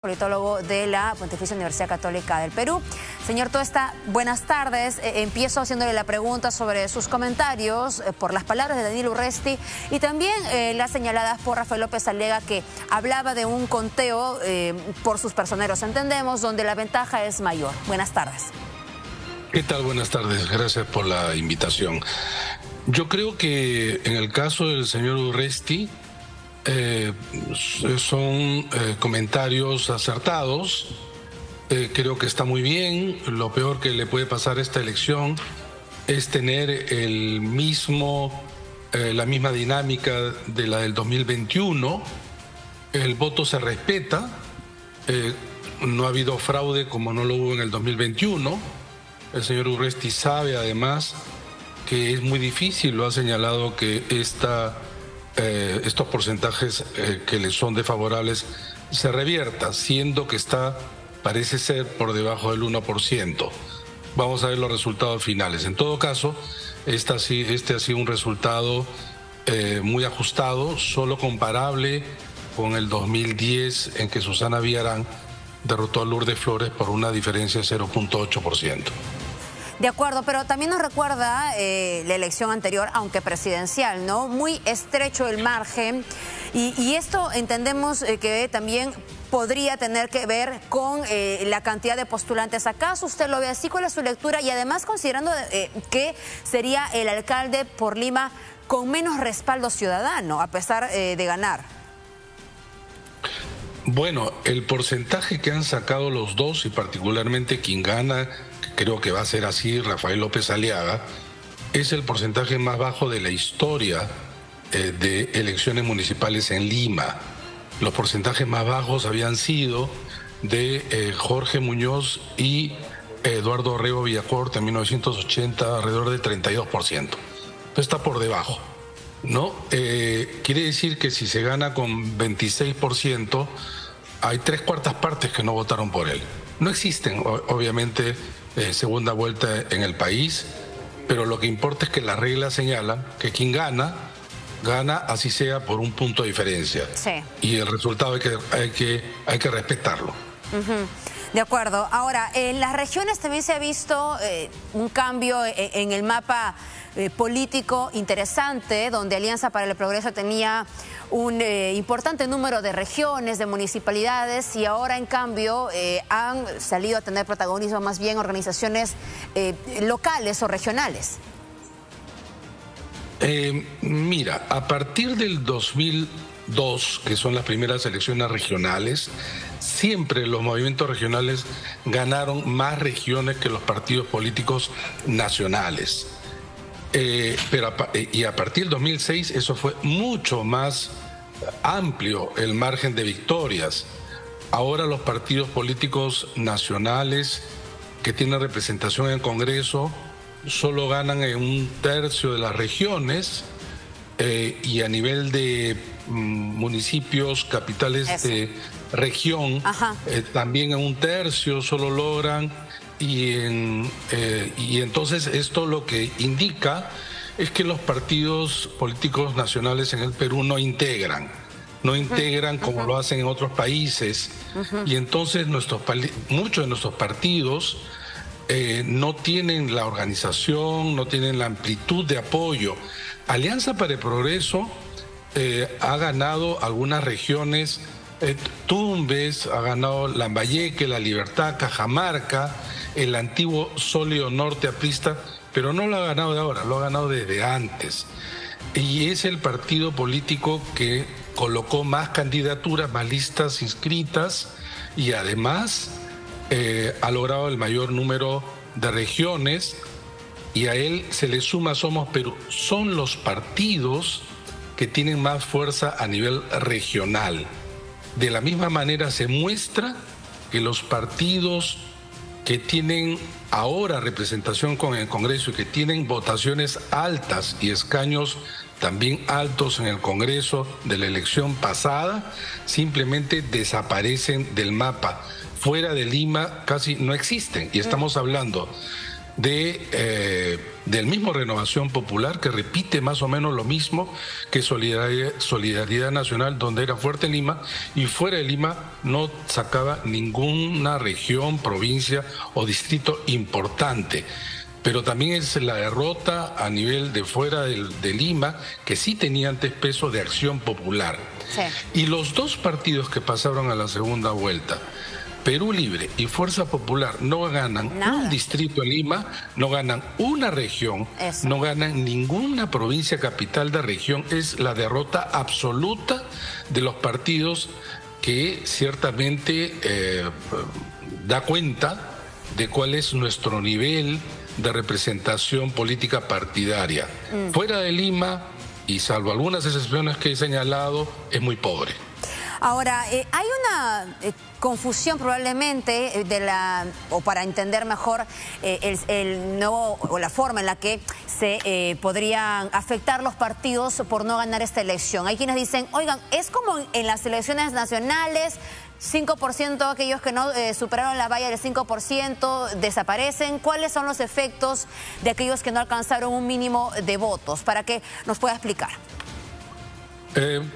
Politólogo de la Pontificia Universidad Católica del Perú. Señor Tuesta, buenas tardes. Empiezo haciéndole la pregunta sobre sus comentarios por las palabras de Daniel Urresti y también las señaladas por Rafael López Aliaga, que hablaba de un conteo por sus personeros, entendemos, donde la ventaja es mayor. Buenas tardes. ¿Qué tal? Buenas tardes. Gracias por la invitación. Yo creo que en el caso del señor Urresti, son comentarios acertados. Creo que está muy bien. Lo peor que le puede pasar a esta elección es tener la misma dinámica de la del 2021. El voto se respeta. No ha habido fraude como no lo hubo en el 2021. El señor Urresti sabe además que es muy difícil, lo ha señalado, que estos porcentajes que le son desfavorables se revierta, siendo que parece ser por debajo del 1%. Vamos a ver los resultados finales. En todo caso, este ha sido un resultado muy ajustado, solo comparable con el 2010, en que Susana Villarán derrotó a Lourdes Flores por una diferencia de 0.8%. De acuerdo, pero también nos recuerda la elección anterior, aunque presidencial, ¿no? Muy estrecho el margen y esto entendemos que también podría tener que ver con la cantidad de postulantes. ¿Acaso usted lo ve así? ¿Cuál es su lectura? Y además considerando que sería el alcalde por Lima con menos respaldo ciudadano, a pesar de ganar. Bueno, el porcentaje que han sacado los dos, y particularmente quien gana, creo que va a ser así, Rafael López Aliaga, es el porcentaje más bajo de la historia de elecciones municipales en Lima. Los porcentajes más bajos habían sido de Jorge Muñoz y Eduardo Rego Villacorta en 1980, alrededor del 32%. Entonces está por debajo, ¿no? Quiere decir que si se gana con 26%, hay 3/4 partes que no votaron por él. No existen, obviamente, segunda vuelta en el país, pero lo que importa es que las reglas señalan que quien gana así sea por un punto de diferencia. Sí. Y el resultado hay que respetarlo. De acuerdo. Ahora, en las regiones también se ha visto un cambio en el mapa político interesante, donde Alianza para el Progreso tenía un importante número de regiones, de municipalidades, y ahora en cambio han salido a tener protagonismo más bien organizaciones locales o regionales. Mira, a partir del 2002, que son las primeras elecciones regionales, siempre los movimientos regionales ganaron más regiones que los partidos políticos nacionales. Y a partir del 2006 eso fue mucho más amplio el margen de victorias. Ahora los partidos políticos nacionales que tienen representación en el Congreso solo ganan en 1/3 de las regiones, y a nivel de municipios, capitales de región, también en 1/3 solo logran. Y entonces esto lo que indica es que los partidos políticos nacionales en el Perú no integran como lo hacen en otros países. Y entonces muchos de nuestros partidos no tienen la organización, no tienen la amplitud de apoyo. Alianza para el Progreso ha ganado algunas regiones, Tumbes, ha ganado Lambayeque, La Libertad, Cajamarca, el antiguo Sólido Norte aprista, pero no lo ha ganado de ahora, lo ha ganado desde antes. Y es el partido político que colocó más candidaturas, más listas inscritas, y además ha logrado el mayor número de regiones, y a él se le suma Somos Perú. Son los partidos que tienen más fuerza a nivel regional. De la misma manera se muestra que los partidos que tienen ahora representación con el Congreso y que tienen votaciones altas y escaños también altos en el Congreso de la elección pasada, simplemente desaparecen del mapa. Fuera de Lima casi no existen, y estamos hablando del mismo Renovación Popular, que repite más o menos lo mismo que Solidaridad Nacional, donde era fuerte en Lima, y fuera de Lima no sacaba ninguna región, provincia o distrito importante. Pero también es la derrota a nivel de fuera de Lima, que sí tenía antes peso de Acción Popular. Sí. Y los dos partidos que pasaron a la segunda vuelta, Perú Libre y Fuerza Popular, no ganan un distrito en Lima, no ganan una región, no ganan ninguna provincia capital de región. Es la derrota absoluta de los partidos, que ciertamente da cuenta de cuál es nuestro nivel de representación política partidaria. Fuera de Lima, y salvo algunas excepciones que he señalado, es muy pobre. Ahora, hay una confusión probablemente o para entender mejor el nuevo, o la forma en la que se podrían afectar los partidos por no ganar esta elección. Hay quienes dicen, oigan, es como en las elecciones nacionales, 5% aquellos que no superaron la valla del 5% desaparecen. ¿Cuáles son los efectos de aquellos que no alcanzaron un mínimo de votos? Para que nos pueda explicar.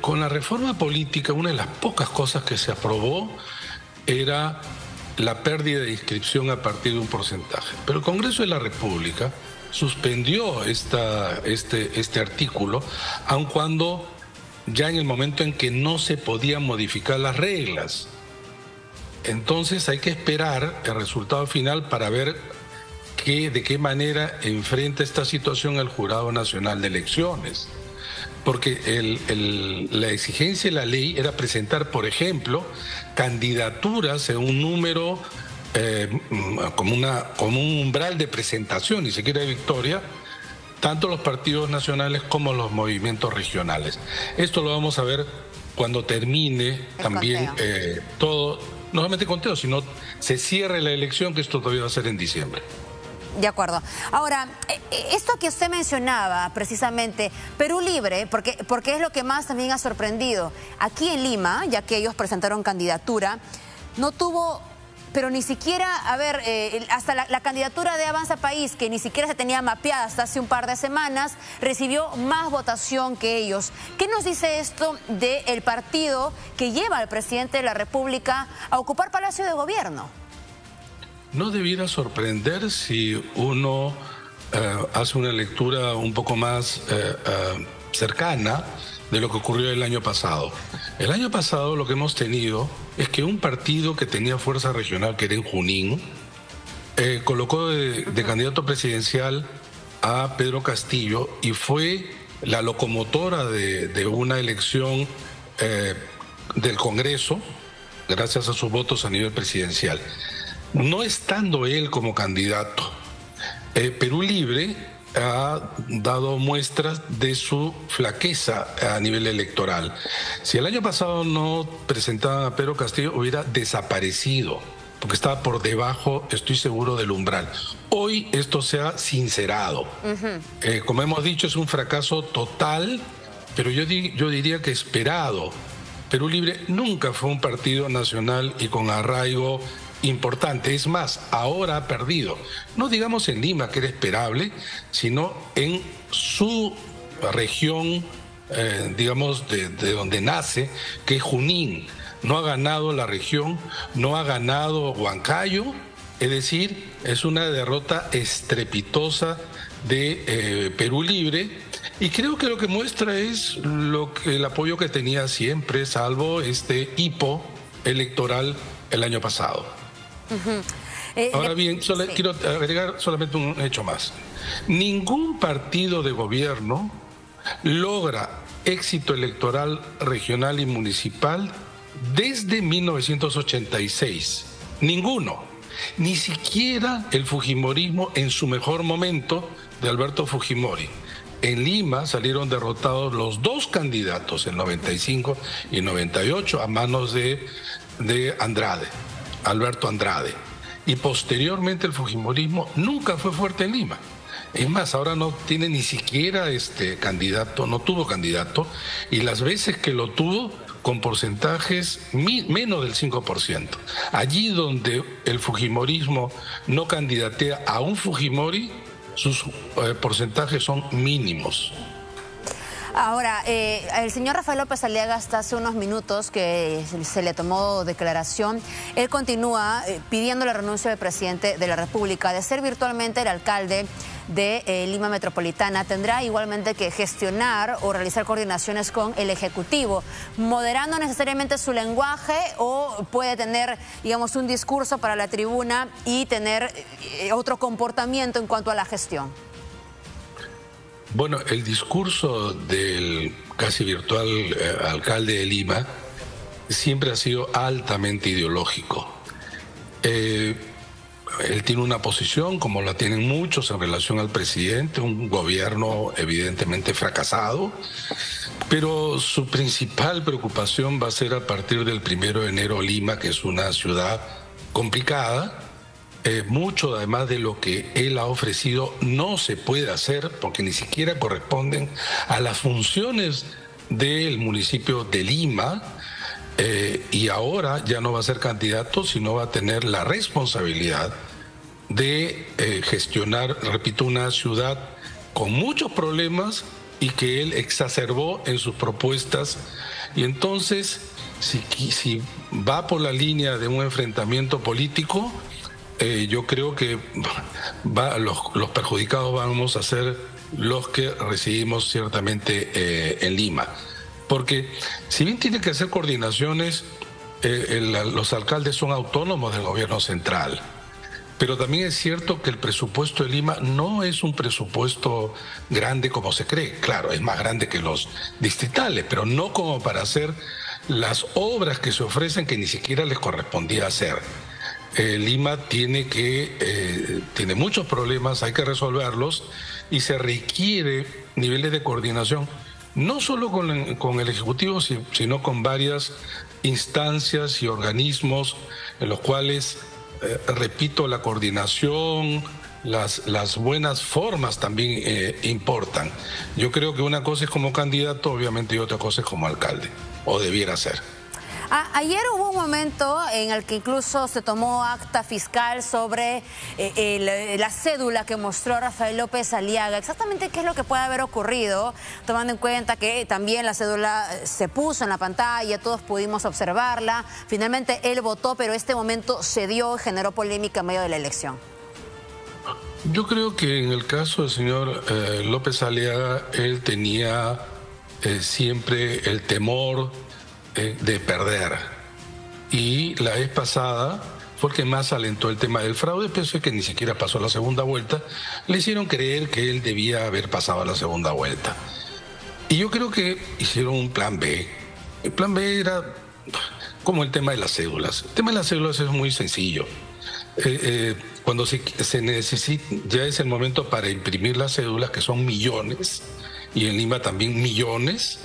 Con la reforma política, una de las pocas cosas que se aprobó era la pérdida de inscripción a partir de un porcentaje. Pero el Congreso de la República suspendió este artículo, aun cuando ya en el momento en que no se podían modificar las reglas. Entonces hay que esperar el resultado final para ver de qué manera enfrenta esta situación el Jurado Nacional de Elecciones. Porque la exigencia de la ley era presentar, por ejemplo, candidaturas en un número, como un umbral de presentación, ni siquiera de victoria, tanto los partidos nacionales como los movimientos regionales. Esto lo vamos a ver cuando termine también todo, no solamente conteo, sino se cierre la elección, que esto todavía va a ser en diciembre. De acuerdo. Ahora, esto que usted mencionaba precisamente, Perú Libre, porque es lo que más también ha sorprendido. Aquí en Lima, ya que ellos presentaron candidatura, no tuvo, pero ni siquiera, a ver, hasta la candidatura de Avanza País, que ni siquiera se tenía mapeada hasta hace un par de semanas, recibió más votación que ellos. ¿Qué nos dice esto del partido que lleva al presidente de la República a ocupar Palacio de Gobierno? No debiera sorprender si uno hace una lectura un poco más cercana de lo que ocurrió el año pasado. El año pasado lo que hemos tenido es que un partido que tenía fuerza regional, que era en Junín, colocó de candidato presidencial a Pedro Castillo y fue la locomotora de una elección del Congreso, gracias a sus votos a nivel presidencial. No estando él como candidato, Perú Libre ha dado muestras de su flaqueza a nivel electoral. Si el año pasado no presentaban a Pedro Castillo, hubiera desaparecido, porque estaba por debajo, estoy seguro, del umbral. Hoy esto se ha sincerado. Como hemos dicho, es un fracaso total, pero yo diría que esperado. Perú Libre nunca fue un partido nacional y con arraigo importante. Es más, ahora ha perdido. No digamos en Lima, que era esperable, sino en su región, digamos, de donde nace, que es Junín. No ha ganado la región, no ha ganado Huancayo, es decir, es una derrota estrepitosa de Perú Libre, y creo que lo que muestra es el apoyo que tenía siempre, salvo este hipo electoral el año pasado. Ahora bien, quiero agregar solamente un hecho más. Ningún partido de gobierno logra éxito electoral regional y municipal desde 1986. Ninguno. Ni siquiera el fujimorismo en su mejor momento de Alberto Fujimori. En Lima salieron derrotados los dos candidatos, en 95 y 98, a manos de Andrade, Alberto Andrade. Y posteriormente el fujimorismo nunca fue fuerte en Lima. Es más, ahora no tiene ni siquiera candidato, no tuvo candidato, y las veces que lo tuvo con porcentajes menos del 5%. Allí donde el fujimorismo no candidatea a un Fujimori, sus porcentajes son mínimos. Ahora, el señor Rafael López Aliaga, hasta hace unos minutos que se le tomó declaración, él continúa pidiendo la renuncia del presidente de la República. De ser virtualmente el alcalde de Lima Metropolitana, tendrá igualmente que gestionar o realizar coordinaciones con el Ejecutivo, moderando necesariamente su lenguaje, o puede tener, digamos, un discurso para la tribuna y tener otro comportamiento en cuanto a la gestión. Bueno, el discurso del casi virtual alcalde de Lima siempre ha sido altamente ideológico. Él tiene una posición, como la tienen muchos, en relación al presidente, un gobierno evidentemente fracasado, pero su principal preocupación va a ser a partir del 1 de enero Lima, que es una ciudad complicada. Mucho además de lo que él ha ofrecido no se puede hacer porque ni siquiera corresponden a las funciones del municipio de Lima, y ahora ya no va a ser candidato, sino va a tener la responsabilidad de gestionar, repito, una ciudad con muchos problemas y que él exacerbó en sus propuestas. Y entonces, si va por la línea de un enfrentamiento político, yo creo que los perjudicados vamos a ser los que recibimos ciertamente en Lima. Porque si bien tiene que hacer coordinaciones, los alcaldes son autónomos del gobierno central. Pero también es cierto que el presupuesto de Lima no es un presupuesto grande como se cree. Claro, es más grande que los distritales, pero no como para hacer las obras que se ofrecen que ni siquiera les correspondía hacer. Lima tiene muchos problemas, hay que resolverlos, y se requiere niveles de coordinación, no solo con el Ejecutivo, sino con varias instancias y organismos en los cuales, repito, la coordinación, las buenas formas también importan. Yo creo que una cosa es como candidato, obviamente, y otra cosa es como alcalde, o debiera ser. Ayer hubo un momento en el que incluso se tomó acta fiscal sobre la cédula que mostró Rafael López Aliaga. Exactamente qué es lo que puede haber ocurrido, tomando en cuenta que también la cédula se puso en la pantalla, todos pudimos observarla. Finalmente él votó, pero este momento se dio y generó polémica en medio de la elección. Yo creo que en el caso del señor López Aliaga, él tenía siempre el temor de perder, y la vez pasada fue el que más alentó el tema del fraude, pensé que ni siquiera pasó la segunda vuelta, le hicieron creer que él debía haber pasado a la segunda vuelta, y yo creo que hicieron un plan B. El plan B era como el tema de las cédulas. El tema de las cédulas es muy sencillo. Cuando se necesita, ya es el momento para imprimir las cédulas, que son millones, y en Lima también millones.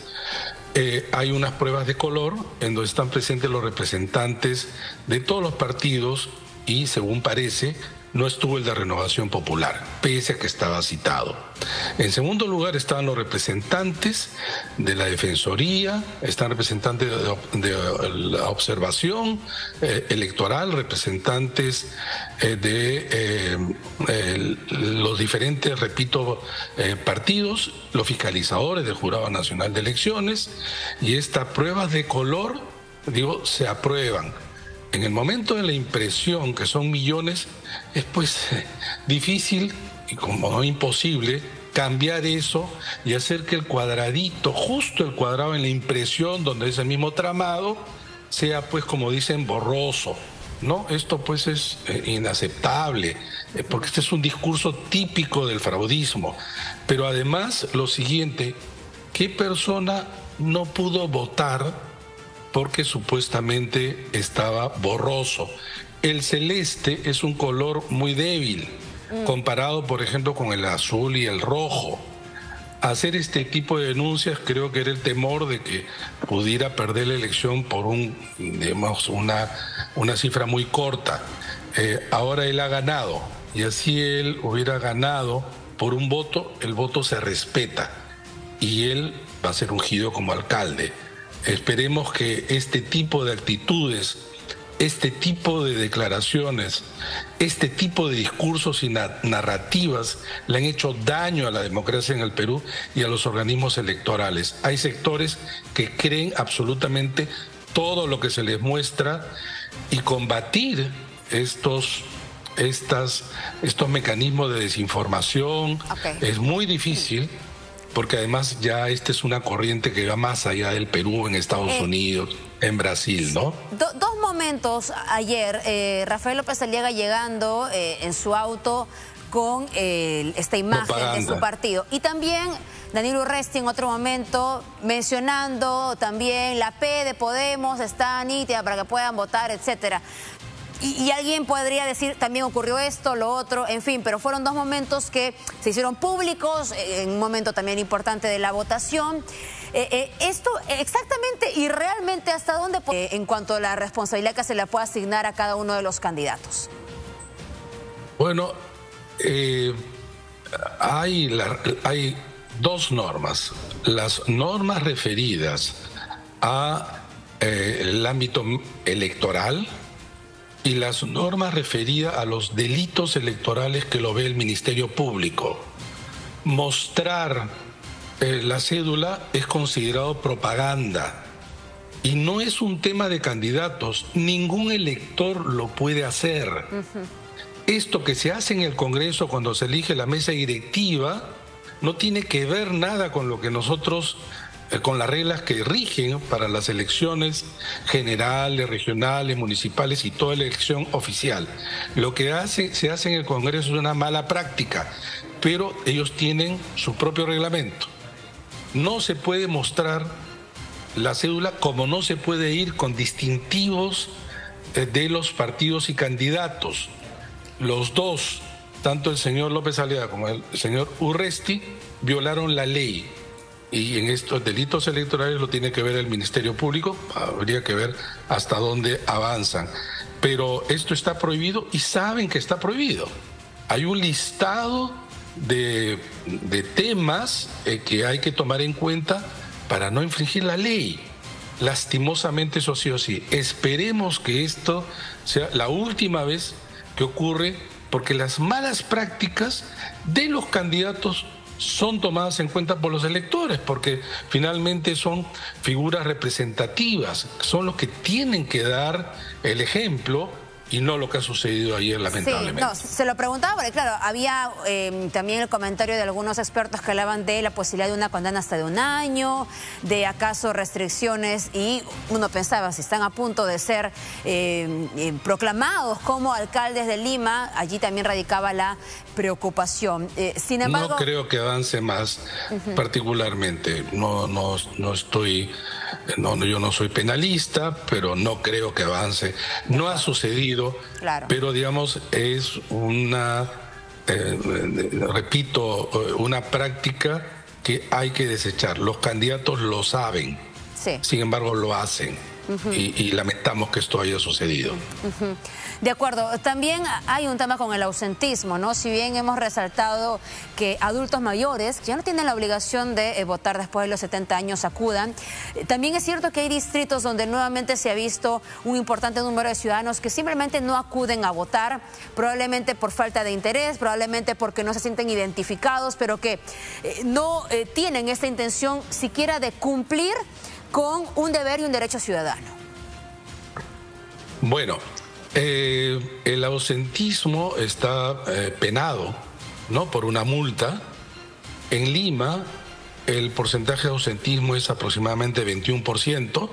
Hay unas pruebas de color en donde están presentes los representantes de todos los partidos, y según parece no estuvo el de Renovación Popular, pese a que estaba citado. En segundo lugar estaban los representantes de la Defensoría, están representantes de la observación electoral, representantes de los diferentes, repito, partidos, los fiscalizadores del Jurado Nacional de Elecciones, y estas pruebas de color, digo, se aprueban. En el momento de la impresión, que son millones, es pues difícil, y como no imposible, cambiar eso y hacer que el cuadradito, justo el cuadrado en la impresión, donde es el mismo tramado, sea pues, como dicen, borroso, ¿no? Esto pues es inaceptable, porque este es un discurso típico del fraudismo. Pero además, lo siguiente, ¿qué persona no pudo votar porque supuestamente estaba borroso? El celeste es un color muy débil, comparado, por ejemplo, con el azul y el rojo. Hacer este tipo de denuncias, creo que era el temor de que pudiera perder la elección por digamos, una cifra muy corta. Ahora él ha ganado, y así él hubiera ganado por un voto, el voto se respeta, y él va a ser ungido como alcalde. Esperemos que este tipo de actitudes, este tipo de declaraciones, este tipo de discursos y narrativas le han hecho daño a la democracia en el Perú y a los organismos electorales. Hay sectores que creen absolutamente todo lo que se les muestra, y combatir estos mecanismos de desinformación es muy difícil, porque además ya esta es una corriente que va más allá del Perú, en Estados Unidos, en Brasil, ¿no? Dos momentos ayer, Rafael López Aliaga llegando en su auto con esta imagen propaganda de su partido, y también Daniel Urresti en otro momento mencionando también la P de Podemos está nítida para que puedan votar, etcétera. Y alguien podría decir, también ocurrió esto, lo otro, en fin, pero fueron dos momentos que se hicieron públicos, en un momento también importante de la votación. Esto exactamente y realmente hasta dónde, en cuanto a la responsabilidad que se le puede asignar a cada uno de los candidatos. Bueno, hay dos normas. Las normas referidas al ámbito electoral y las normas referidas a los delitos electorales que lo ve el Ministerio Público. Mostrar la cédula es considerado propaganda y no es un tema de candidatos. Ningún elector lo puede hacer. Esto que se hace en el Congreso cuando se elige la mesa directiva no tiene que ver nada con lo que nosotros, con las reglas que rigen para las elecciones generales, regionales, municipales y toda la elección oficial. Lo que se hace en el Congreso es una mala práctica, pero ellos tienen su propio reglamento. No se puede mostrar la cédula, como no se puede ir con distintivos de los partidos y candidatos. Los dos, tanto el señor López Aliaga como el señor Urresti, violaron la ley. Y en estos delitos electorales lo tiene que ver el Ministerio Público, habría que ver hasta dónde avanzan. Pero esto está prohibido y saben que está prohibido. Hay un listado de temas que hay que tomar en cuenta para no infringir la ley. Lastimosamente eso sí o sí. Esperemos que esto sea la última vez que ocurre, porque las malas prácticas de los candidatos son tomadas en cuenta por los electores, porque finalmente son figuras representativas, son los que tienen que dar el ejemplo y no lo que ha sucedido ayer, lamentablemente. Sí, no, se lo preguntaba porque, claro, había también el comentario de algunos expertos que hablaban de la posibilidad de una condena hasta de 1 año, de acaso restricciones, y uno pensaba, si están a punto de ser proclamados como alcaldes de Lima, allí también radicaba la preocupación. Sin embargo, no creo que avance más, particularmente. Yo no soy penalista, pero no creo que avance. No ha sucedido, claro, pero digamos es una, repito, una práctica que hay que desechar. Los candidatos lo saben, sí, sin embargo lo hacen. Y lamentamos que esto haya sucedido. De acuerdo. También hay un tema con el ausentismo, ¿no? Si bien hemos resaltado que adultos mayores, que ya no tienen la obligación de votar después de los 70 años, acudan, también es cierto que hay distritos donde nuevamente se ha visto un importante número de ciudadanos que simplemente no acuden a votar, probablemente por falta de interés, probablemente porque no se sienten identificados, pero que no tienen esta intención siquiera de cumplir con un deber y un derecho ciudadano. Bueno, el ausentismo está penado, ¿no?, por una multa. En Lima el porcentaje de ausentismo es aproximadamente 21%,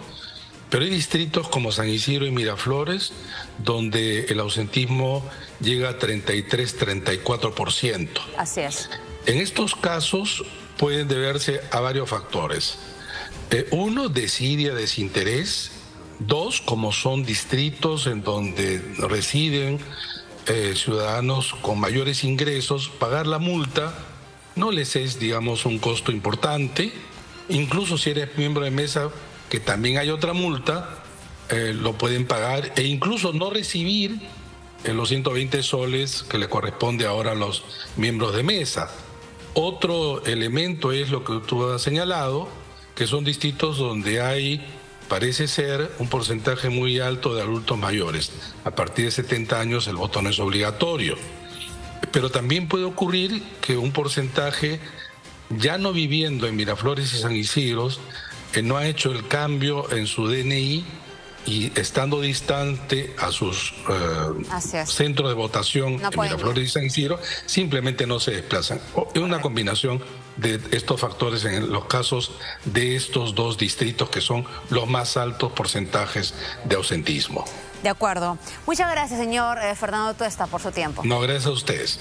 pero hay distritos como San Isidro y Miraflores donde el ausentismo llega a 33-34%. Así es. En estos casos pueden deberse a varios factores. Uno, desidia, desinterés. Dos, como son distritos en donde residen ciudadanos con mayores ingresos, pagar la multa no les es, digamos, un costo importante. Incluso si eres miembro de mesa, que también hay otra multa, lo pueden pagar, e incluso no recibir los 120 soles que le corresponde ahora a los miembros de mesa. Otro elemento es lo que tú has señalado, que son distritos donde hay parece ser un porcentaje muy alto de adultos mayores. A partir de 70 años el voto no es obligatorio. Pero también puede ocurrir que un porcentaje, ya no viviendo en Miraflores y San Isidro, no ha hecho el cambio en su DNI y estando distante a sus centros de votación en Miraflores y San Isidro, simplemente no se desplazan. Es una combinación de estos factores en los casos de estos dos distritos que son los más altos porcentajes de ausentismo. De acuerdo. Muchas gracias, señor Fernando Tuesta, por su tiempo. No, gracias a ustedes.